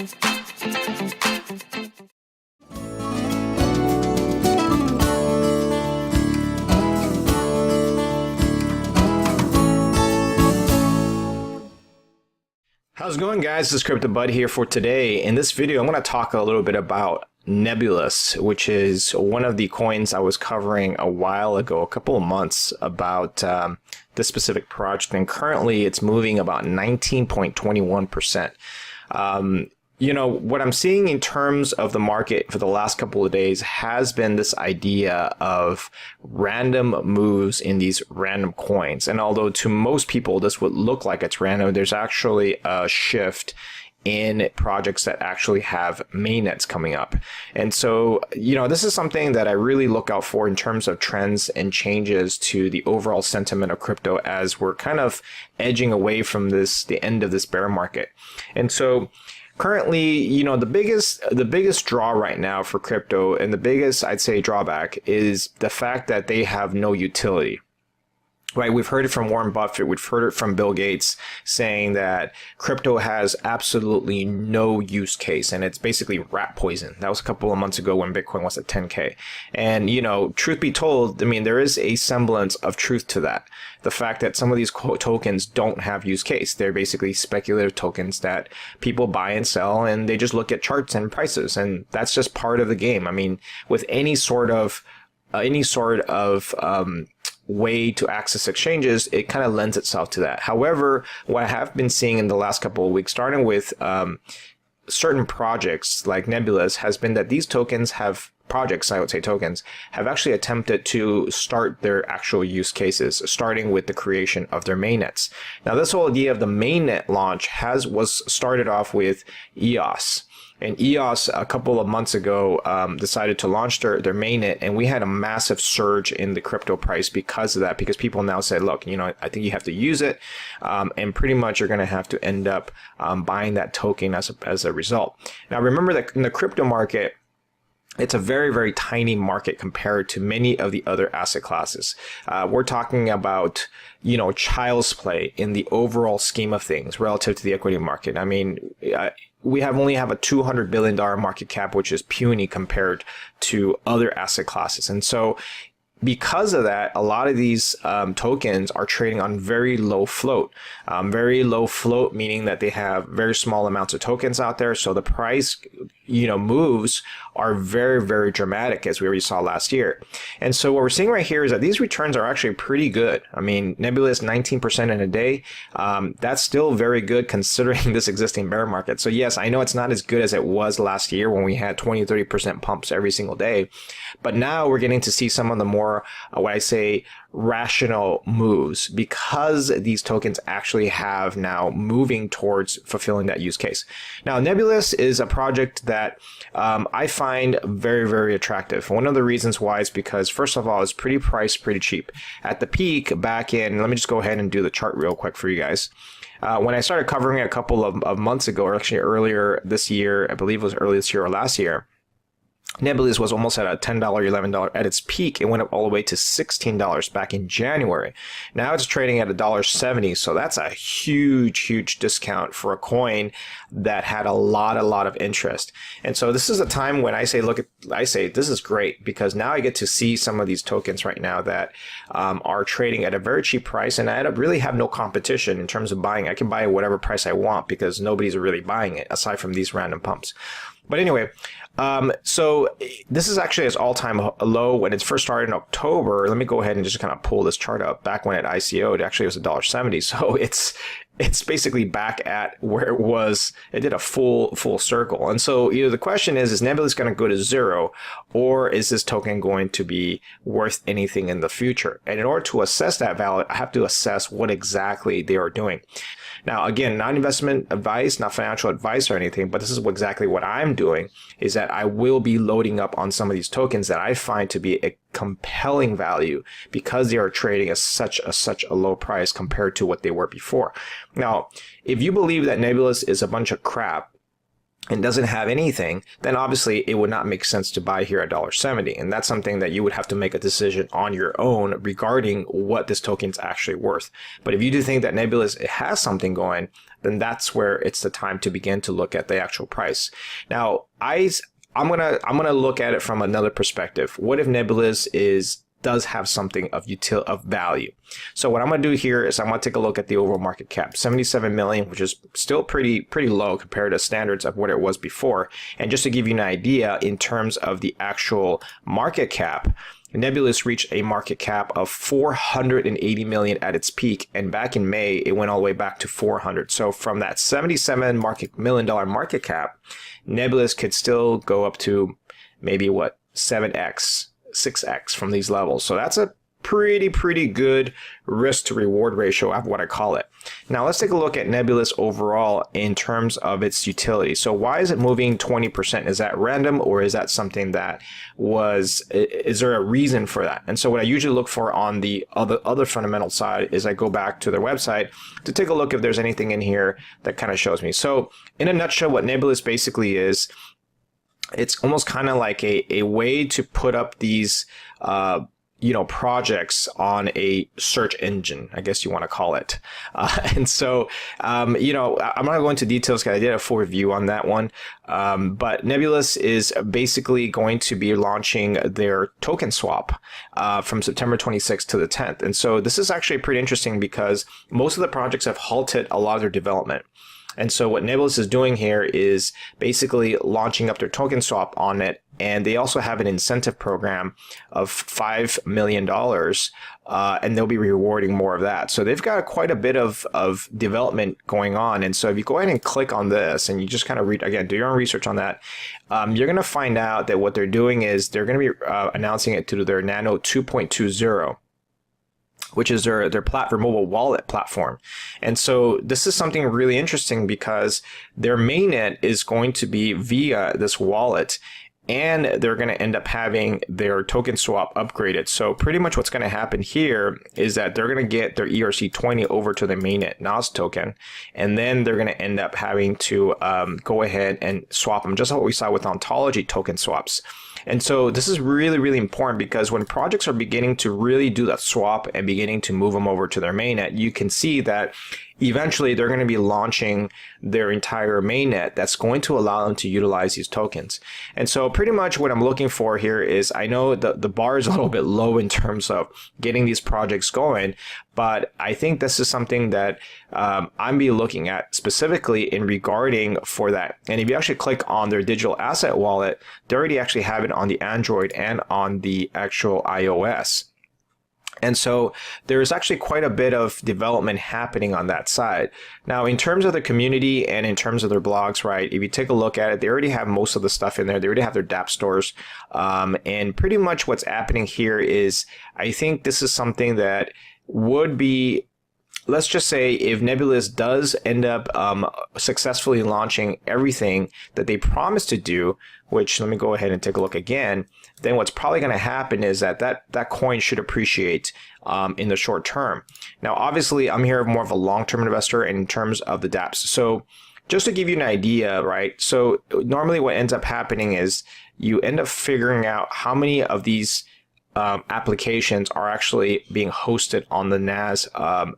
How's it going, guys? This is CryptoBud here for today. In this video, I'm going to talk a little bit about ne뷸러스, which is one of the coins I was covering a while ago, a couple of months, about this specific project, and currently it's moving about 19.21%. You know, what I'm seeing in terms of the market for the last couple of days has been this idea of random moves in these random coins. And although to most people this would look like it's random, there's actually a shift in projects that actually have mainnets coming up. And so, you know, this is something that I really look out for in terms of trends and changes to the overall sentiment of crypto as we're kind of edging away from the end of this bear market. And so currently, you know, the biggest draw right now for crypto, and the biggest, I'd say, drawback is the fact that they have no utility. Right, we've heard it from Warren Buffett, we've heard it from Bill Gates saying that crypto has absolutely no use case and it's basically rat poison. That was a couple of months ago when Bitcoin was at 10K. And, you know, truth be told, I mean, there is a semblance of truth to that. The fact that some of these tokens don't have use case. They're basically speculative tokens that people buy and sell, and they just look at charts and prices. And that's just part of the game. I mean, with any sort of way to access exchanges, it kind of lends itself to that. However, what I have been seeing in the last couple of weeks, starting with certain projects like ne뷸러스, has been that these tokens have actually attempted to start their actual use cases, starting with the creation of their mainnets. Now, this whole idea of the mainnet launch was started off with EOS. And EOS a couple of months ago decided to launch their mainnet, and we had a massive surge in the crypto price because of that, because people now said, look, you know, I think you have to use it, and pretty much you're going to have to end up buying that token as a result. Now, remember that in the crypto market, it's a very, very tiny market compared to many of the other asset classes. We're talking about, you know, child's play in the overall scheme of things relative to the equity market. I mean, we only have a $200 billion market cap, which is puny compared to other asset classes. And so because of that, a lot of these tokens are trading on very low float. Very low float, meaning that they have very small amounts of tokens out there. So the price, you know, moves are very, very dramatic, as we already saw last year. And so what we're seeing right here is that these returns are actually pretty good. I mean, ne뷸러스 19% in a day. That's still very good considering this existing bear market. So yes, I know it's not as good as it was last year when we had 20-30% pumps every single day. But now we're getting to see some of the more, what I say, rational moves, because these tokens actually have now moving towards fulfilling that use case. Now, ne뷸러스 is a project that I find very, very attractive. One of the reasons why is because, first of all, it's priced pretty cheap. At the peak back in, let me just go ahead and do the chart real quick for you guys. When I started covering it a couple of months ago, or actually earlier this year, I believe it was early this year or last year, ne뷸러스 was almost at a $10, $11. At its peak, it went up all the way to $16 back in January. Now it's trading at $1.70, so that's a huge, huge discount for a coin that had a lot of interest. And so this is a time when I say this is great, because now I get to see some of these tokens right now that are trading at a very cheap price, and I really have no competition in terms of buying. I can buy at whatever price I want because nobody's really buying it aside from these random pumps. But anyway, so this is actually its all-time low when it first started in October. Let me go ahead and just kind of pull this chart up. Back when it ICO'd, actually it was $1.70. So it's basically back at where it was. It did a full circle. And so either the question is ne뷸러스 going to go to zero, or is this token going to be worth anything in the future? And in order to assess that value, I have to assess what exactly they are doing. Now, again, not investment advice, not financial advice or anything, but this is exactly what I'm doing, is that I will be loading up on some of these tokens that I find to be a compelling value because they are trading at such a low price compared to what they were before. Now, if you believe that ne뷸러스 is a bunch of crap, and doesn't have anything, then obviously it would not make sense to buy here at $1.70. And that's something that you would have to make a decision on your own regarding what this token is actually worth. But if you do think that Nebulas has something going, then that's where it's the time to begin to look at the actual price. Now, I'm gonna look at it from another perspective. What if Nebulas does have something of value? So what I'm going to do here is I'm going to take a look at the overall market cap, 77 million, which is still pretty low compared to standards of what it was before. And just to give you an idea in terms of the actual market cap, Nebulas reached a market cap of 480 million at its peak, and back in May it went all the way back to 400. So from that $77 million market cap, Nebulas could still go up to maybe 7x, 6x from these levels. So that's a pretty good risk to reward ratio of what I call it. Now let's take a look at Nebulas overall in terms of its utility. So why is it moving 20%? Is that random, or is that something that is there a reason for that? And so what I usually look for on the other fundamental side is I go back to their website to take a look if there's anything in here that kind of shows me. So in a nutshell, what Nebulas basically is, it's almost kind of like a way to put up these projects on a search engine, I guess you want to call it. And so, I'm not going to go into details because I did a full review on that one. But Nebulas is basically going to be launching their token swap from September 26th to the 10th. And so this is actually pretty interesting because most of the projects have halted a lot of their development. And so what Nebulas is doing here is basically launching up their token swap on it. And they also have an incentive program of $5 million, and they'll be rewarding more of that. So they've got quite a bit of development going on. And so if you go ahead and click on this and you just kind of read, again, do your own research on that, you're going to find out that what they're doing is they're going to be announcing it to their Nano 2.20. Which is their mobile wallet platform. And so this is something really interesting because their mainnet is going to be via this wallet, and they're going to end up having their token swap upgraded. So pretty much what's going to happen here is that they're going to get their ERC20 over to the mainnet NAS token, and then they're going to end up having to go ahead and swap them, just like what we saw with ontology token swaps. And so this is really important because when projects are beginning to really do that swap and beginning to move them over to their mainnet, you can see that eventually they're going to be launching their entire mainnet that's going to allow them to utilize these tokens. And so pretty much what I'm looking for here is, I know the bar is a little bit low in terms of getting these projects going, but I think this is something that I'm be looking at specifically in regarding for that. And if you actually click on their digital asset wallet, they already actually have it on the Android and on the actual iOS. And so there's actually quite a bit of development happening on that side. Now, in terms of the community and in terms of their blogs, right, if you take a look at it, they already have most of the stuff in there. They already have their dApp stores. And pretty much what's happening here is, I think this is something that would be, let's just say if Nebulas does end up successfully launching everything that they promised to do, which let me go ahead and take a look again, then what's probably going to happen is that coin should appreciate in the short term. Now, obviously, I'm here more of a long-term investor in terms of the dApps. So just to give you an idea, right? So normally what ends up happening is you end up figuring out how many of these applications are actually being hosted on the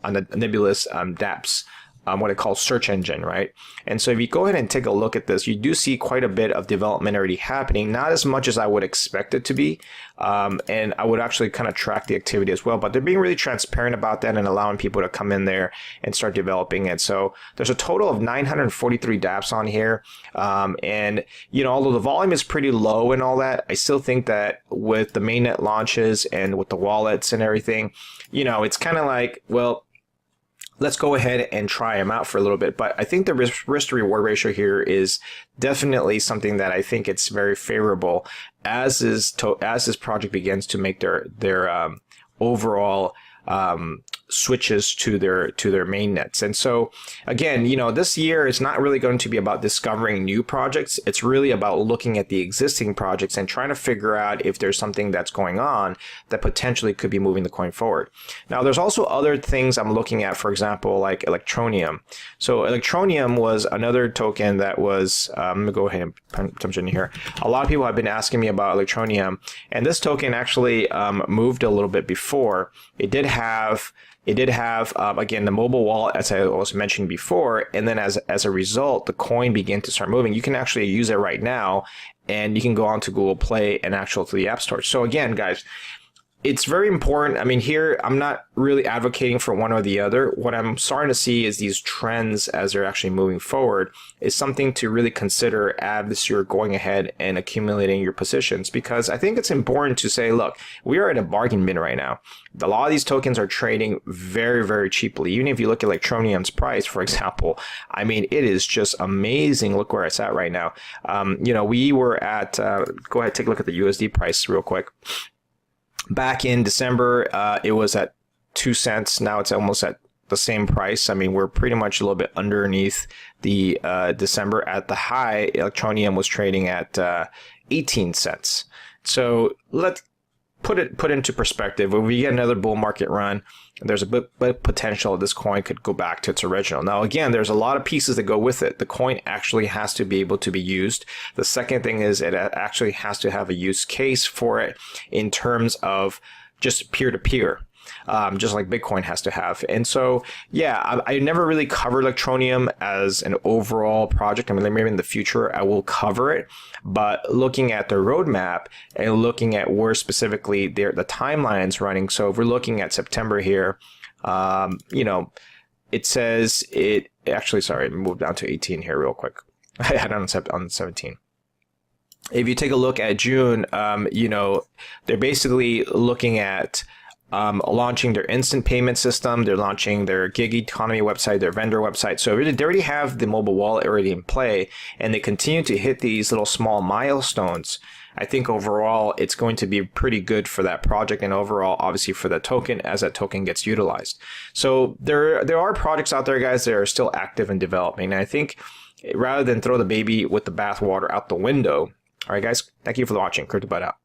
on the Nebulas dApps, what I call search engine, right? And so if you go ahead and take a look at this, you do see quite a bit of development already happening, not as much as I would expect it to be. And I would actually kind of track the activity as well, but they're being really transparent about that and allowing people to come in there and start developing it. So there's a total of 943 dApps on here. And, although the volume is pretty low and all that, I still think that with the mainnet launches and with the wallets and everything, it's kind of like, well, let's go ahead and try them out for a little bit. But I think the risk to reward ratio here is definitely something that I think it's very favorable as this project begins to make their overall switches to their main nets. And so again, this year is not really going to be about discovering new projects. It's really about looking at the existing projects and trying to figure out if there's something that's going on that potentially could be moving the coin forward. Now, there's also other things I'm looking at, for example, like Electronium. So Electronium was another token that was, I'm going to go ahead and punch in here. A lot of people have been asking me about Electronium, and this token actually moved a little bit before. It did have again, the mobile wallet, as I was mentioned before, and then as a result, the coin began to start moving. You can actually use it right now, and you can go on to Google Play and actually to the App Store. So again, guys, it's very important. I mean, here, I'm not really advocating for one or the other. What I'm starting to see is these trends as they're actually moving forward is something to really consider as you're going ahead and accumulating your positions, because I think it's important to say, look, we are at a bargain bin right now. A lot of these tokens are trading very, very cheaply. Even if you look at Electronium's price, for example, I mean, it is just amazing. Look where it's at right now. We were at, go ahead, take a look at the USD price real quick. Back in December, it was at 2 cents. Now it's almost at the same price. I mean, we're pretty much a little bit underneath the December. At the high, Electronium was trading at 18 cents. So let's put into perspective. When we get another bull market run, there's a bit potential this coin could go back to its original. Now, again, there's a lot of pieces that go with it. The coin actually has to be able to be used. The second thing is it actually has to have a use case for it in terms of just peer-to-peer. Just like Bitcoin has to have. And so, yeah, I never really covered Electronium as an overall project. I mean, maybe in the future I will cover it, but looking at the roadmap and looking at where specifically the timeline's running. So if we're looking at September here, it says it actually, sorry, move down to 18 here real quick. I had it on 17. If you take a look at June, they're basically looking at launching their instant payment system. They're launching their gig economy website, their vendor website. So they already have the mobile wallet already in play, and they continue to hit these little small milestones. I think overall, it's going to be pretty good for that project and overall, obviously, for the token as that token gets utilized. So there are projects out there, guys, that are still active and developing. And I think rather than throw the baby with the bathwater out the window, all right, guys, thank you for watching. CryptoBud out.